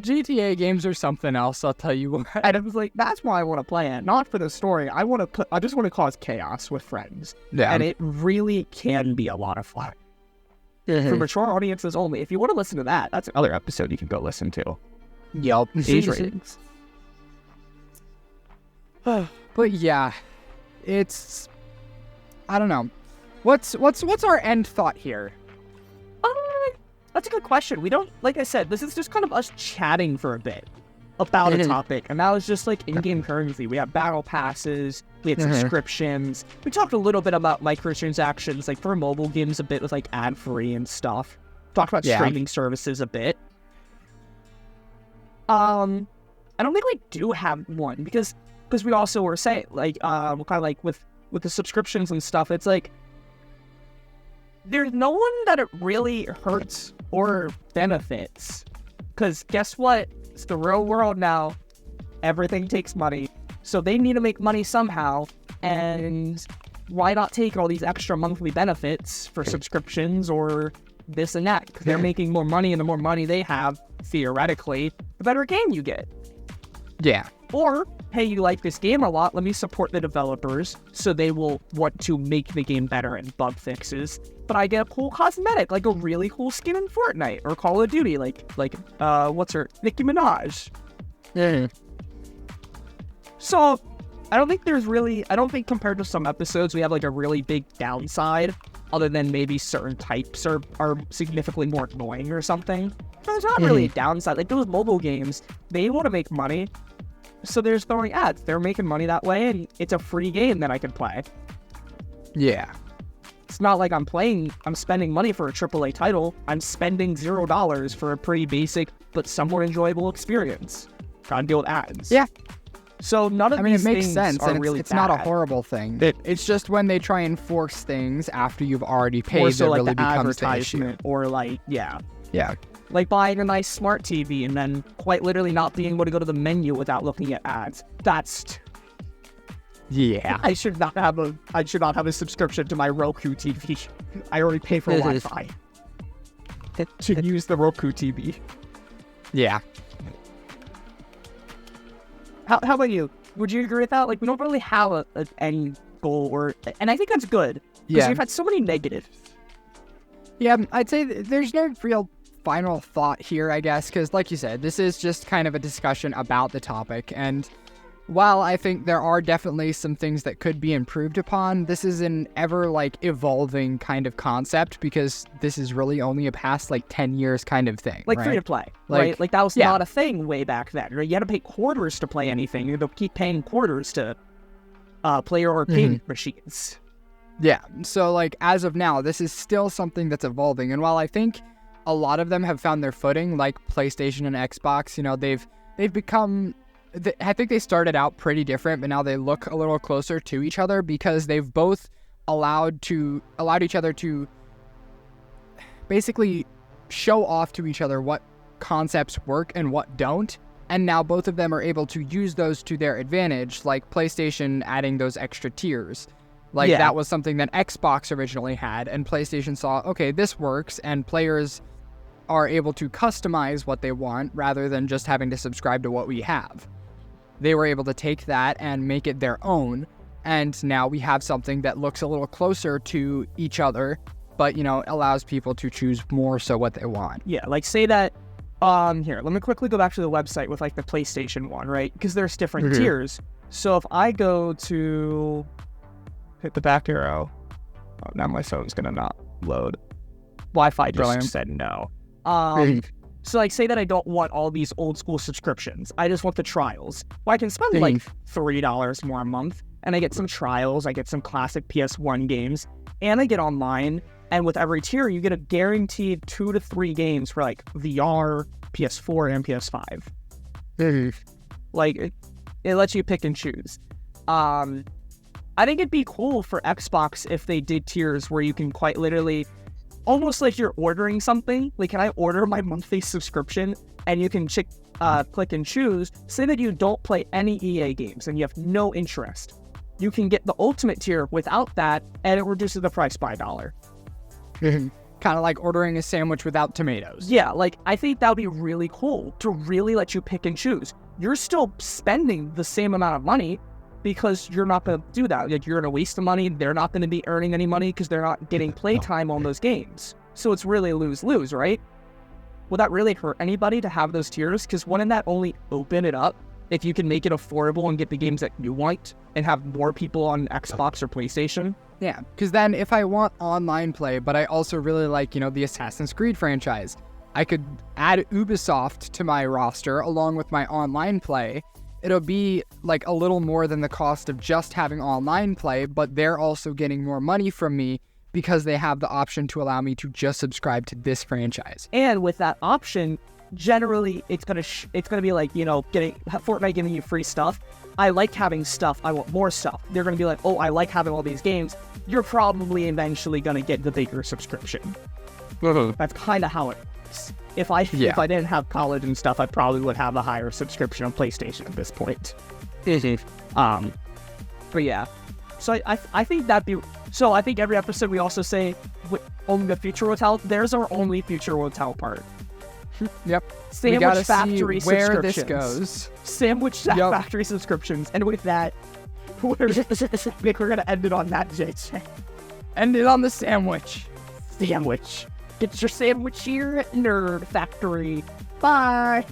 GTA games are something else, I'll tell you what. And I was like, that's why I want to play it, not for the story. I just want to cause chaos with friends. Yeah. And it really can be a lot of fun. For mature audiences only. If you want to listen to that, that's another episode you can go listen to. Yep. Age ratings. But yeah, it's, I don't know. What's our end thought here? That's a good question. We don't, like I said, this is just kind of us chatting for a bit about a topic. And that was just like in-game currency. We have battle passes, we had subscriptions. We talked a little bit about microtransactions, like for mobile games a bit with like ad-free and stuff. Talked about streaming services a bit. I don't think we do have one because we also were saying, like, kind of like with the subscriptions and stuff, it's like, there's no one that it really hurts or benefits. Because guess what? It's the real world now. Everything takes money. So they need to make money somehow. And why not take all these extra monthly benefits for subscriptions or this and that? Because they're making more money, and the more money they have, theoretically, the better game you get. Yeah. Or, hey, you like this game a lot, let me support the developers so they will want to make the game better and bug fixes. But I get a cool cosmetic, like a really cool skin in Fortnite or Call of Duty, like what's her, Nicki Minaj. Yeah. So, I don't think compared to some episodes, we have like a really big downside, other than maybe certain types are significantly more annoying or something. But there's not really a downside. Like those mobile games, they want to make money, so they're just throwing ads. They're making money that way, and it's a free game that I can play. Yeah. It's not like I'm spending money for a AAA title. I'm spending $0 for a pretty basic but somewhat enjoyable experience. Gotta deal with ads. Yeah. So none of these it makes things sense, are and really it's not a bad. horrible thing. It's just when they try and force things after you've already paid Or so that like really the becomes the issue. advertisement, or like, yeah. Yeah. Like buying a nice smart TV and then quite literally not being able to go to the menu without looking at ads. That's... Yeah. I should not have a subscription to my Roku TV. I already pay for Wi-Fi to use the Roku TV. Yeah. How about you? Would you agree with that? Like, we don't really have a end goal, and I think that's good. Because we've had so many negatives. Yeah, I'd say there's no real final thought here, I guess, because like you said, this is just kind of a discussion about the topic, and while I think there are definitely some things that could be improved upon, this is an ever, evolving kind of concept, because this is really only a past, 10 years kind of thing, Like right? free-to-play, right? Like, that was yeah. not a thing way back then, right? You had to pay quarters to play anything. You had to keep paying quarters to play your arcade machines. Yeah, so, as of now, this is still something that's evolving, and while I think a lot of them have found their footing, like PlayStation and Xbox, they've become... I think they started out pretty different, but now they look a little closer to each other because they've both allowed each other to basically show off to each other what concepts work and what don't. And now both of them are able to use those to their advantage, like PlayStation adding those extra tiers. That was something that Xbox originally had, and PlayStation saw, okay, this works, and players are able to customize what they want rather than just having to subscribe to what we have. They were able to take that and make it their own, and now we have something that looks a little closer to each other, but, allows people to choose more so what they want. Yeah, say that, here, let me quickly go back to the website with, the PlayStation one, right? Because there's different tiers. So if I go to, hit the back arrow, oh, now my phone's gonna not load. Wi-Fi just said no. So say that I don't want all these old school subscriptions. I just want the trials. Well, I can spend $3 more a month, and I get some trials, I get some classic PS1 games, and I get online, and with every tier, you get a guaranteed 2 to 3 games for VR, PS4, and PS5. It lets you pick and choose. I think it'd be cool for Xbox if they did tiers where you can quite literally... almost like you're ordering something. Can I order my monthly subscription? And you can click and choose. Say that you don't play any EA games and you have no interest. You can get the ultimate tier without that, and it reduces the price by $1. Kind of like ordering a sandwich without tomatoes. Yeah, I think that would be really cool to really let you pick and choose. You're still spending the same amount of money, because you're not going to do that. You're going to waste the money. They're not going to be earning any money because they're not getting playtime on those games. So it's really lose-lose, right? Will that really hurt anybody to have those tiers? Because wouldn't that only open it up if you can make it affordable and get the games that you want and have more people on Xbox or PlayStation? Yeah, because then if I want online play, but I also really like, the Assassin's Creed franchise, I could add Ubisoft to my roster along with my online play. It'll be a little more than the cost of just having online play, but they're also getting more money from me because they have the option to allow me to just subscribe to this franchise. And with that option, generally it's gonna be getting Fortnite giving you free stuff. I like having stuff. I want more stuff. They're gonna be like, oh, I like having all these games. You're probably eventually gonna get the bigger subscription. That's kind of how it works. If I didn't have college and stuff, I probably would have a higher subscription on PlayStation at this point. But yeah. So I think that'd be... So I think every episode we also say only the future will tell. There's our only future will tell part. Yep. Sandwich We gotta Factory see where this subscriptions. goes. Sandwich Factory subscriptions. And with that, we're gonna end it on that, JJ. End it on the sandwich. Sandwich. Get your sandwich here at Nerd Factory. Bye.